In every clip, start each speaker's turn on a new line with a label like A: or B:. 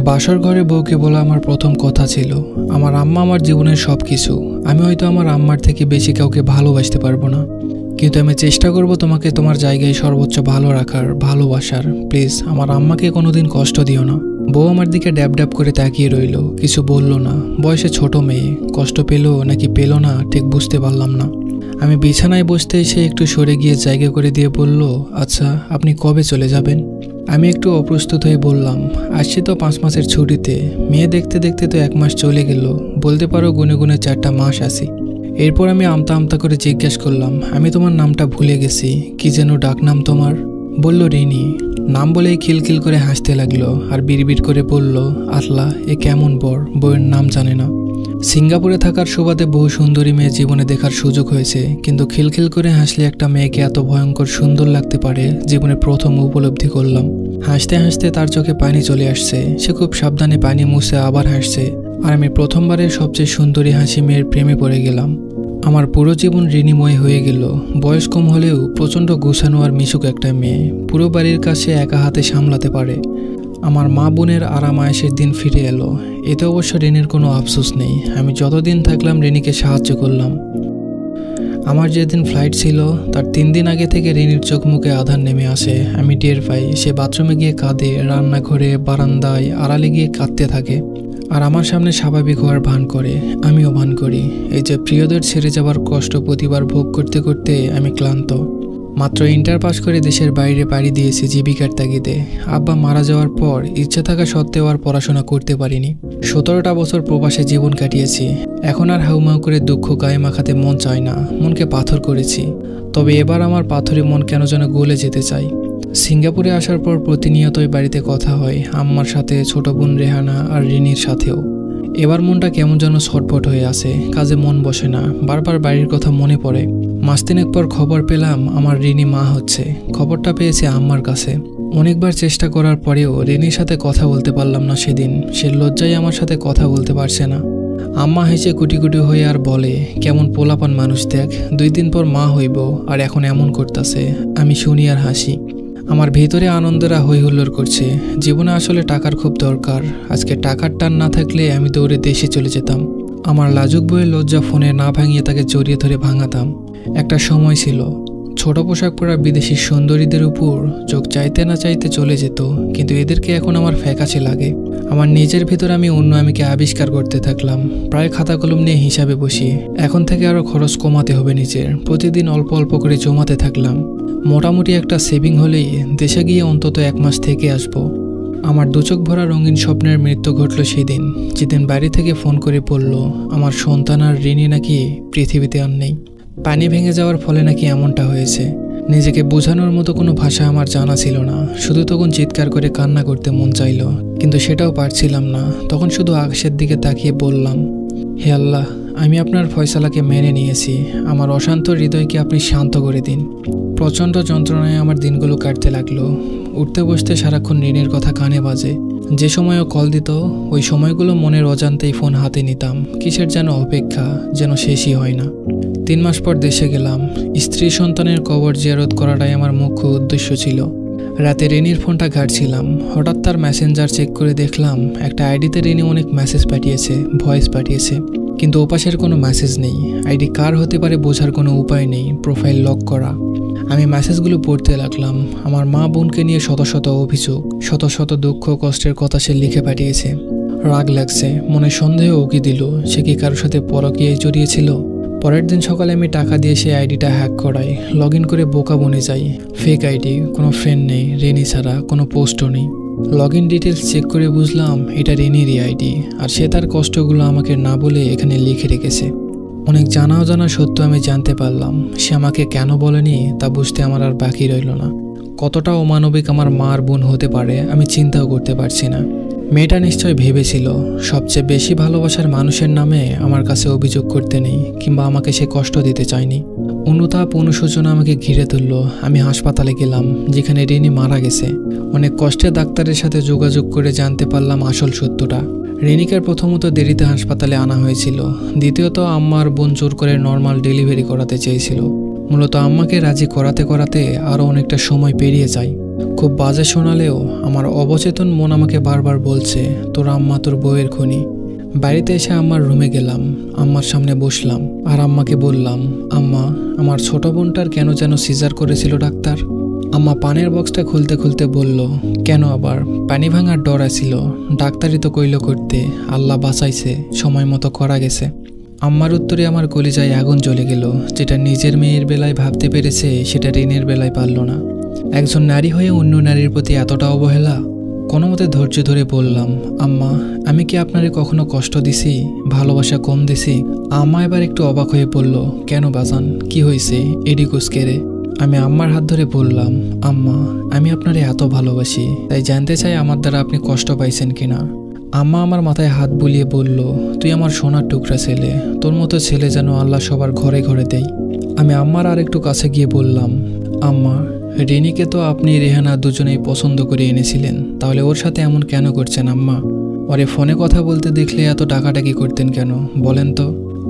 A: বাসর ঘরে বউকে বলা আমার প্রথম কথা ছিল, আমার আম্মা আমার জীবনের সব কিছু। আমি হয়তো আমার আম্মার থেকে বেশি কাউকে ভালোবাসতে পারবো না, কিন্তু আমি চেষ্টা করব তোমাকে তোমার জায়গায় সর্বোচ্চ ভালো রাখার, ভালোবাসার। প্লিজ আমার আম্মাকে কোনোদিন কষ্ট দিও না। বউ আমার দিকে ড্যাব ড্যাব করে তাকিয়ে রইল, কিছু বলল না। বয়সে ছোট মেয়ে, কষ্ট পেল নাকি পেল না ঠিক বুঝতে পারলাম না। আমি বিছানায় বসতে এসে একটু সরে গিয়ে জায়গা করে দিয়ে বলল, আচ্ছা আপনি কবে চলে যাবেন? আমি একটু অপ্রস্তুত হয়ে বললাম, আসছি তো 5 মাসের ছুটিতে। মেয়ে দেখতে দেখতে তো 1 মাস চলে গেল, বলতে পারো গুনে গুনে 4টা মাস আসি। এরপর আমি আমতা আমতা করে জিজ্ঞেস করলাম, আমি তোমার নামটা ভুলে গেছি, কি যেন ডাক নাম তোমার? বলল রিনি। নাম বলেই খিলখিল করে হাসতে লাগলো আর বিড়বিড় করে বলল, আল্লাহ এ কেমন বর, বউয়ের নাম জানে না। সিঙ্গাপুরে থাকার সুবাদে বহু সুন্দরী মেয়ে জীবনে দেখার সুযোগ হয়েছে, কিন্তু খিলখিল করে হাসলে একটা মেয়েকে এত ভয়ঙ্কর সুন্দর লাগতে পারে জীবনে প্রথম উপলব্ধি করলাম। হাসতে হাসতে তার চোখে পানি চলে আসছে, সে খুব সাবধানে পানি মুছে আবার হাসছে, আর আমি প্রথমবারের সবচেয়ে সুন্দরী হাসি মেয়ের প্রেমে পড়ে গেলাম। আমার পুরো জীবন ঋণীময় হয়ে গেল। বয়স কম হলেও প্রচণ্ড গুছানো আর মিশুক একটা মেয়ে, পুরো বাড়ির কাছে একা হাতে সামলাতে পারে। আমার মা বোনের আরাম আয়েশের দিন ফিরে এলো। এতে অবশ্য ঋণের কোনো আফসোস নেই। আমি যতদিন থাকলাম ঋণীকে সাহায্য করলাম। আমার যেদিন ফ্লাইট ছিল তার 3 দিন আগে থেকে ঋণীর চোখ মুখে আধার নেমে আসে। আমি টের পাই, সে বাথরুমে গিয়ে কাঁদে, রান্নাঘরে বারান্দায় আড়ালে গিয়ে কাঁদতে থাকে, আর আমার সামনে স্বাভাবিক হওয়ার ভান করে। আমিও ভান করি। এই যে প্রিয়দের ছেড়ে যাবার কষ্ট প্রতিবার ভোগ করতে করতে আমি ক্লান্ত। মাত্র ইন্টার পাস করে দেশের বাইরে পাড়ি দিয়েছি জীবিকার তাগিদে। আব্বা মারা যাওয়ার পর ইচ্ছা থাকা সত্ত্বেও আর পড়াশোনা করতে পারিনি। 17টা বছর প্রবাসে জীবন কাটিয়েছি। এখন আর হাউমাউ করে দুঃখ গায়ে মাখাতে মন চায় না, মনকে পাথর করেছি। তবে এবার আমার পাথরে মন কেন যেন গলে যেতে চাই। সিঙ্গাপুরে আসার পর প্রতিনিয়তই বাড়িতে কথা হয়, আম্মার সাথে, ছোট বোন রেহানা আর রিনির সাথেও। এবার মনটা কেমন যেন ছটফট হয়ে আছে, কাজে মন বসে না, বারবার বাড়ির কথা মনে পড়ে। মাস 3 পর খবর পেলাম আমার রিনি মা হচ্ছে। খবরটা পেয়েছে আম্মার কাছে। অনেকবার চেষ্টা করার পরেও রিনির সাথে কথা বলতে পারলাম না সেদিন। সে লজ্জায় আমার সাথে কথা বলতে পারছে না। আম্মা হেসে কুটি কুটি হয়ে আর বলে, কেমন পোলাপান মানুষ দেখ, 2 দিন পর মা হইব আর এখন এমন করতেছে। আমি শুনি আর হাসি। আমার ভেতরে আনন্দরা হই হুল্লোড় করছে। জীবনে আসলে টাকার খুব দরকার। আজকে টাকার টান না থাকলে আমি দৌড়ে দেশে চলে যেতাম। আমার লাজুক বইয়ের লজ্জা ফোনে না ভাঙিয়ে তাকে জড়িয়ে ধরে ভাঙাতাম। একটা সময় ছিল ছোট পোশাক পরা বিদেশি সুন্দরীদের উপর চোখ চাইতে না চাইতে চলে যেত, কিন্তু এদেরকে এখন আমার ফ্যাকাশে লাগে। আমার নিজের ভিতর আমি অন্য আমিকে আবিষ্কার করতে থাকলাম। প্রায় খাতা কলম নিয়ে হিসাবে বসি। এখন থেকে আরও খরচ কমাতে হবে নিজের। প্রতিদিন অল্প অল্প করে জমাতে থাকলাম। মোটামুটি একটা সেভিং হলেই দেশে গিয়ে অন্তত 1 মাস থেকে আসবো। আমার 2 চোখ ভরা রঙিন স্বপ্নের মৃত্যু ঘটল সেদিন, যেদিন বাড়ি থেকে ফোন করে বলল আমার সন্তান আর ঋণী নাকি পৃথিবীতে আর নেই। পানি ভেঙে যাওয়ার ফলে নাকি এমনটা হয়েছে। নিজেকে বোঝানোর মতো কোনো ভাষা আমার জানা ছিল না। শুধু তখন চিৎকার করে কান্না করতে মন চাইল, কিন্তু সেটাও পারছিলাম না। তখন শুধু আকাশের দিকে তাকিয়ে বললাম, হে আল্লাহ, আমি আপনার ফয়সালাকে মেনে নিয়েছি। আমার অশান্ত হৃদয়কে আপনি শান্ত করে দিন। প্রচণ্ড যন্ত্রণায় আমার দিনগুলো কাটতে লাগলো। উঠতে বসতে সারাক্ষণ ঋণের কথা কানে বাজে। যে সময়ও কল দিত ওই সময়গুলো মনের অজান্তেই ফোন হাতে নিতাম। কিসের যেন অপেক্ষা, যেন শেষই হয় না। 3 মাস পর দেশে গেলাম। স্ত্রী সন্তানের কবর জিয়ারত করাটাই আমার মুখ্য উদ্দেশ্য ছিল। রাতে রিনির ফোনটা ঘাঁটছিলাম। হঠাৎ তার মেসেঞ্জার চেক করে দেখলাম একটা আইডিতে রিনি অনেক মেসেজ পাঠিয়েছে, ভয়েস পাঠিয়েছে, কিন্তু ওপাশের কোনো মেসেজ নেই। আইডি কার হতে পারে বোঝার কোনো উপায় নেই, প্রোফাইল লক করা। আমি মেসেজগুলো পড়তে লাগলাম। আমার মা বোনকে নিয়ে শত শত অভিযোগ, শত শত দুঃখ কষ্টের কথা সে লিখে পাঠিয়েছে। রাগ লাগছে, মনে সন্দেহ উকি দিল, সে কি কারোর সাথে পরকীয়ায় জড়িয়েছিল। পরের দিন সকালে আমি টাকা দিয়ে সেই আইডিটা হ্যাক করাই। লগ ইন করে বোকা বনে যাই। ফেক আইডি, কোনো ফ্রেন্ড নেই, রিনি ছাড়া কোনো পোস্টও নেই। লগ ইন ডিটেলস চেক করে বুঝলাম এটা রিনিরই আইডি, আর সে তার কষ্টগুলো আমাকে না বলে এখানে লিখে রেখেছে। অনেক জানা অজানা সত্য আমি জানতে পারলাম। সে আমাকে কেন বলেনি তা বুঝতে আমার আর বাকি রইল না। কতটা অমানবিক আমার মার বোন হতে পারে আমি চিন্তাও করতে পারছি না। মেয়েটা নিশ্চয় ভেবেছিল সবচেয়ে বেশি ভালোবাসার মানুষের নামে আমার কাছে অভিযোগ করতে নেই, কিংবা আমাকে সে কষ্ট দিতে চায়নি। অনুতাপ অনুশোচনা আমাকে ঘিরে তুলল। আমি হাসপাতালে গেলাম যেখানে রিনি মারা গেছে। অনেক কষ্টে ডাক্তারের সাথে যোগাযোগ করে জানতে পারলাম আসল সত্যটা। রিনিকে প্রথমত দেরিতে হাসপাতালে আনা হয়েছিল, দ্বিতীয়ত আম্মার বোন জোর করে নর্মাল ডেলিভারি করাতে চেয়েছিল। মূলত আম্মাকে রাজি করাতে করাতে আরও অনেকটা সময় পেরিয়ে যায়। খুব বাজে শোনালেও আমার অবচেতন মন আমাকে বারবার বলছে, তোর আম্মা তোর বউয়ের খুনি। বাড়িতে এসে আম্মার রুমে গেলাম, আম্মার সামনে বসলাম আর আম্মাকে বললাম, আম্মা, আমার ছোট বোনটার কেন যেন সিজার করেছিল ডাক্তার। আম্মা পানের বক্সটা খুলতে খুলতে বলল, কেন আবার? পানি ভাঙার ডর আছিল, ডাক্তারই তো কইল করতে, আল্লাহ বাঁচাইছে, সময় মতো করা গেছে। আম্মার উত্তরে আমার কলিজায় আগুন জ্বলে গেল। যেটা নিজের মেয়ের বেলায় ভাবতে পেরেছে সেটা রিনের বেলায় পারল না। একজন নারী হয়ে অন্য নারীর প্রতি এতটা অবহেলা। কোনো মতে ধৈর্য ধরে বললাম, আম্মা, আমি কি আপনারে কখনো কষ্ট দিছি, ভালোবাসা কম দিছি? আম্মা এবার একটু অবাক হয়ে বলল, কেন বাজান, কি হয়েছে? এডিকুস কেড়ে। আমি আম্মার হাত ধরে বললাম, আম্মা, আমি আপনারে এত ভালোবাসি, তাই জানতে চাই আমার দ্বারা আপনি কষ্ট পাইছেন কিনা। আম্মা আমার মাথায় হাত বুলিয়ে বলল, তুই আমার সোনার টুকরা ছেলে, তোর মতো ছেলে যেন আল্লাহ সবার ঘরে ঘরে দেয়। আমি আম্মার আর একটু কাছে গিয়ে বললাম, আম্মা, রিনিকে তো আপনি রেহানা দুজনেই পছন্দ করে এনেছিলেন, তাহলে ওর সাথে এমন কেন করছেন আম্মা? ওরে ফোনে কথা বলতে দেখলে এত ডাকাডাকি করতেন কেন বলেন তো?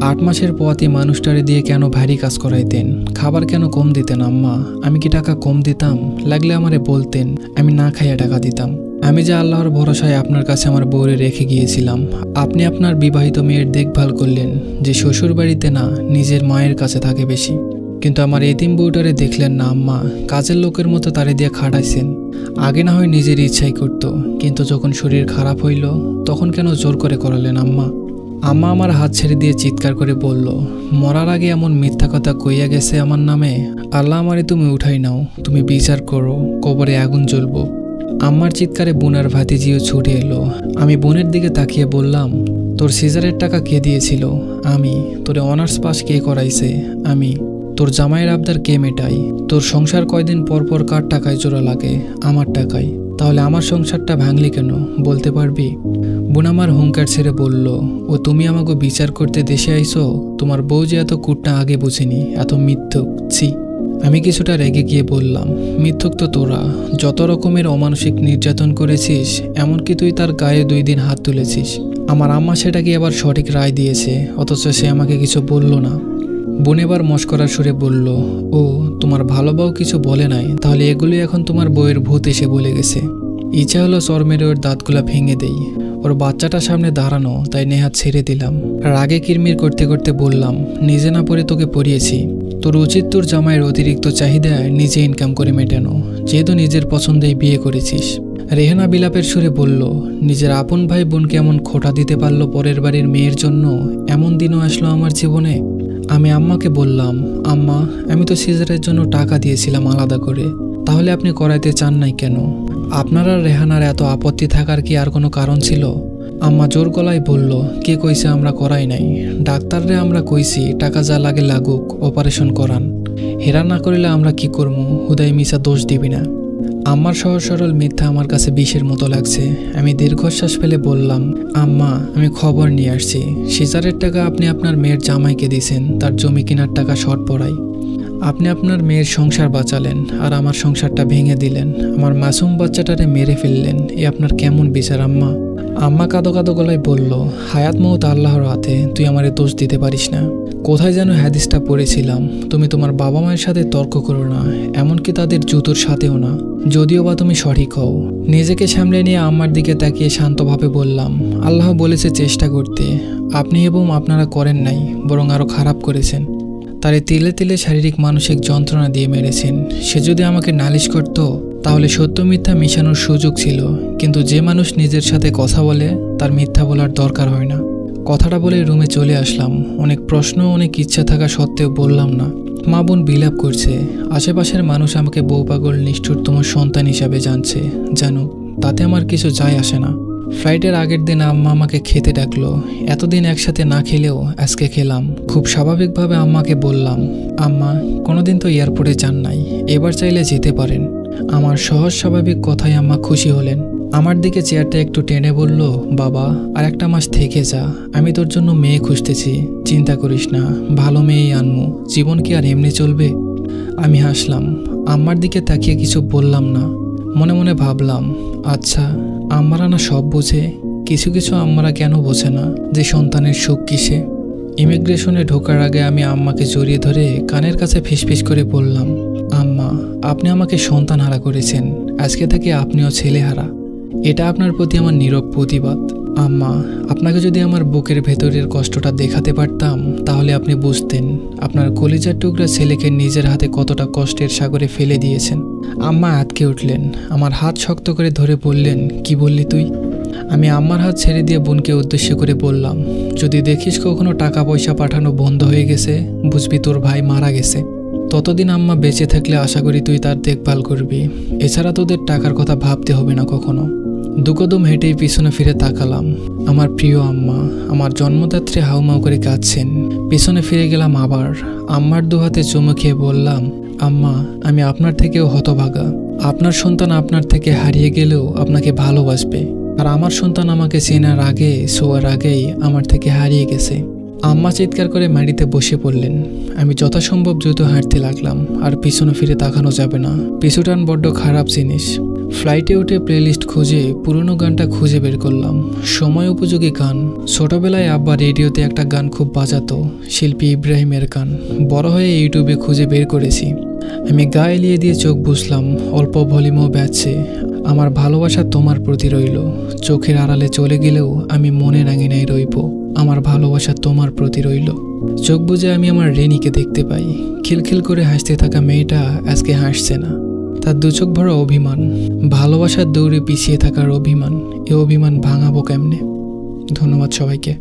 A: 8 মাসের পথই মানুষটারে দিয়ে কেন ভারী কাজ করাইতেন? খাবার কেন কম দিতেন আম্মা? আমি কি টাকা কম দিতাম? লাগলে আমারে বলতেন, আমি না খাইয়া টাকা দিতাম। আমি যে আল্লাহর ভরসায় আপনার কাছে আমার বউরে রেখে গিয়েছিলাম, আপনি আপনার বিবাহিত মেয়ের দেখভাল করলেন, যে শ্বশুর বাড়িতে না নিজের মায়ের কাছে থাকে বেশি। কিন্তু আমার এতিম বউটারে দেখলেন না আম্মা, কাজের লোকের মতো তারে দিয়ে খাটাইছেন। আগে না হয় নিজের ইচ্ছাই করতো, কিন্তু যখন শরীর খারাপ হইল তখন কেন জোর করে করালেন আম্মা? আম্মা আমার হাত ছেড়ে দিয়ে চিৎকার করে বলল, মরার আগে এমন মিথ্যা কথা কইয়া গেছে আমার নামে, আল্লাহ আমারে তুমি উঠাই নাও, তুমি বিচার করো, কবরে আগুন জ্বলবো। আম্মার চিৎকারে বোনার ভাতিজিও ছুটে এলো। আমি বোনের দিকে তাকিয়ে বললাম, তোর সিজারের টাকা কে দিয়েছিল? আমি। তোরে অনার্স পাস কে করাইছে? আমি। তোর জামাইয়ের আবদার কে মেটাই? তোর সংসার কয়দিন পর পর কার টাকায় জোড়া লাগে? আমার টাকায়। তাহলে আমার সংসারটা ভাঙলি কেন বলতে পারবি? বোন আমার হুঙ্কার ছেড়ে বলল, ও তুমি আমাকে বিচার করতে দেশে আইছো? তোমার বউ যে এত কুটনা আগে বুঝিনি, এত মিথ্যুক, ছি। আমি কিছুটা রেগে গিয়ে বললাম, মিথ্যুক তো তোরা, যত রকমের অমানসিক নির্যাতন করেছিস, এমনকি তুই তার গায়ে 2 দিন হাত তুলেছিস। আমার আম্মা সেটাকে আবার সঠিক রায় দিয়েছে, অথচ সে আমাকে কিছু বলল না। বোন এবার মস্করার সুরে বলল, ও তোমার ভালো বউ কিছু বলে নাই, তাহলে এগুলি এখন তোমার বউয়ের ভূত এসে বলে গেছে। ইচ্ছা হলো চর মেরে ওর দাঁতগুলা ভেঙে দেই। ওর বাচ্চাটা সামনে দাঁড়ানো, তাই নেহাত ছেড়ে দিলাম। রাগে কিরমির করতে করতে বললাম, নিজে না পড়ে তোকে পড়িয়েছি। তোর উচিত তোর জামাইয়ের অতিরিক্ত চাহিদা নিজে ইনকাম করে মেটানো, যেহেতু নিজের পছন্দেই বিয়ে করেছিস। রেহানা বিলাপের সুরে বলল, নিজের আপন ভাই বোনকে এমন খোঁটা দিতে পারলো পরের বাড়ির মেয়ের জন্য? এমন দিনও আসলো আমার জীবনে। আমি আম্মাকে বললাম, আম্মা, আমি তো সিজারের জন্য টাকা দিয়েছিলাম আলাদা করে, তাহলে আপনি করাইতে চান নাই কেন? আপনার আর রেহানার এত আপত্তি থাকার কি আর কোনো কারণ ছিল? আম্মা জোর গলায় বলল, কে কইছে আমরা করাই নাই? ডাক্তাররে আমরা কইছি টাকা যা লাগে লাগুক, অপারেশন করান। হেরা না করিলে আমরা কি করবো? হুদাই মিশা দোষ দিবি না। আম্মার সহজ সরল মিথ্যা আমার কাছে বিষের মতো লাগছে। আমি দীর্ঘশ্বাস ফেলে বললাম, আম্মা, আমি খবর নিয়ে আসছি। সিজারের টাকা আপনি আপনার মেয়ের জামাইকে দিয়েছেন, তার জমি কেনার টাকা শর্ট পড়াই। আপনি আপনার মেয়ের সংসার বাঁচালেন আর আমার সংসারটা ভেঙে দিলেন। আমার মাসুম বাচ্চাটারে মেরে ফেললেন। এ আপনার কেমন বিচার আম্মা? আম্মা কাঁদো কাঁদো গলায় বলল, হায়াত মৌত আল্লাহর হাতে, তুই আমারে দোষ দিতে পারিস না। কোথায় যেন হাদিসটা পড়েছিলাম, তুমি তোমার বাবা মায়ের সাথে তর্ক করো না, এমনকি তাদের জুতোর সাথেও না, যদিও বা তুমি সঠিক হও। নিজেকে সামলে নিয়ে আম্মার দিকে তাকিয়ে শান্তভাবে বললাম, আল্লাহ বলেছে চেষ্টা করতে, আপনি এবং আপনারা করেন নাই, বরং আরও খারাপ করেছেন। তারে তিলে তিলে শারীরিক মানসিক যন্ত্রণা দিয়ে মেরেছেন। সে যদি আমাকে নালিশ করত তাহলে সত্য মিথ্যা মিশানোর সুযোগ ছিল, কিন্তু যে মানুষ নিজের সাথে কথা বলে তার মিথ্যা বলার দরকার হয় না। কথাটা বলে রুমে চলে আসলাম। অনেক প্রশ্ন, অনেক ইচ্ছা থাকা সত্ত্বেও বললাম না। মা বোন বিলাপ করছে, আশেপাশের মানুষ আমাকে বউ পাগল নিষ্ঠুরতম সন্তান হিসাবে জানছে, জানুক, তাতে আমার কিছু যায় আসে না। ফ্লাইটের আগের দিন আম্মা আমাকে খেতে ডাকলো। এতদিন একসাথে না খেলেও আজকে খেলাম। খুব স্বাভাবিকভাবে আম্মাকে বললাম, আম্মা, কোনোদিন তো এয়ারপোর্টে যান নাই, এবার চাইলে যেতে পারেন। আমার সহজ স্বাভাবিক কথায় আম্মা খুশি হলেন। আমার দিকে চেয়ারটা একটু টেনে বলল, বাবা, আর একটা মাস থেকে যা, আমি তোর জন্য মেয়ে খুঁজতেছি, চিন্তা করিস না, ভালো মেয়েই আনমু, জীবন কি আর এমনি চলবে? আমি হাসলাম। আম্মার দিকে তাকিয়ে কিছু বললাম না। মনে মনে ভাবলাম, আচ্ছা, আম্মারা না সব বোঝে, কিছু কিছু আম্মারা কেন বোঝে না যে সন্তানের সুখ কিসে? ইমিগ্রেশনে ঢোকার আগে আমি আম্মাকে জড়িয়ে ধরে কানের কাছে ফিসফিস করে বললাম, আম্মা, আপনি আমাকে সন্তানহারা করেছেন, আজকে থেকে আপনিও ছেলেহারা। এটা আপনার প্রতি আমার নীরব প্রতিবাদ। আম্মা, আপনাকে যদি আমার বুকের ভেতরের কষ্টটা দেখাতে পারতাম তাহলে আপনি বুঝতেন আপনার কলিজার টুকরা ছেলেকে নিজের হাতে কতটা কষ্টের সাগরে ফেলে দিয়েছেন। আম্মা আটকে উঠলেন, আমার হাত শক্ত করে ধরে বললেন, কি বললি তুই? আমি আম্মার হাত ছেড়ে দিয়ে বোনকে উদ্দেশ্য করে বললাম, যদি দেখিস কখনো টাকা পয়সা পাঠানো বন্ধ হয়ে গেছে, বুঝবি তোর ভাই মারা গেছে। ততদিন আম্মা বেঁচে থাকলে আশা করি তুই তার দেখভাল করবি, এছাড়া তোদের টাকার কথা ভাবতে হবে না কখনো। দুকদম হেঁটেই পিছনে ফিরে তাকালাম। আমার প্রিয় আম্মা আমার জন্মদাত্রী হাউমাউ করে কাঁদছেন। পিছনে ফিরে গেলাম আবার। আম্মার দুহাতে চুমু খেয়ে বললাম, আম্মা, আমি আপনার থেকেও হতভাগা। আপনার সন্তান আপনার থেকে হারিয়ে গেলেও আপনাকে ভালোবাসবে, আর আমার সন্তান আমাকে চেনার আগে শোয়ার আগেই আমার থেকে হারিয়ে গেছে। আম্মা চিৎকার করে মাটিতে বসে পড়লেন। আমি যথাসম্ভব দ্রুত হাঁটতে লাগলাম। আর পিছনে ফিরে তাকানো যাবে না, পিছুটান বড্ড খারাপ জিনিস। ফ্লাইটে উঠে প্লেলিস্ট খুঁজে পুরনো গানটা খুঁজে বের করলাম, সময় উপযোগী গান। ছোটবেলায় আব্বা রেডিওতে একটা গান খুব বাজাতো, শিল্পী ইব্রাহিমের গান। বড় হয়ে ইউটিউবে খুঁজে বের করেছি। আমি গা এলিয়ে দিয়ে চোখ বুঝলাম, অল্প ভলিউমও বাজছে। আমার ভালোবাসা তোমার প্রতি রইল, চোখের আড়ালে চলে গেলেও আমি মনের আঙিনায় রইব। আমার ভালোবাসা তোমার প্রতি রইল। চোখ বুজে আমি আমার রেনিকে দেখতে পাই। খিলখিল করে হাসতে থাকা মেয়েটা আজকে হাসছে না, তার দু চোখ ভরা অভিমান, ভালোবাসার দৌড়ে পিছিয়ে থাকার অভিমান। এ অভিমান ভাঙাবো কেমনে? ধন্যবাদ সবাইকে।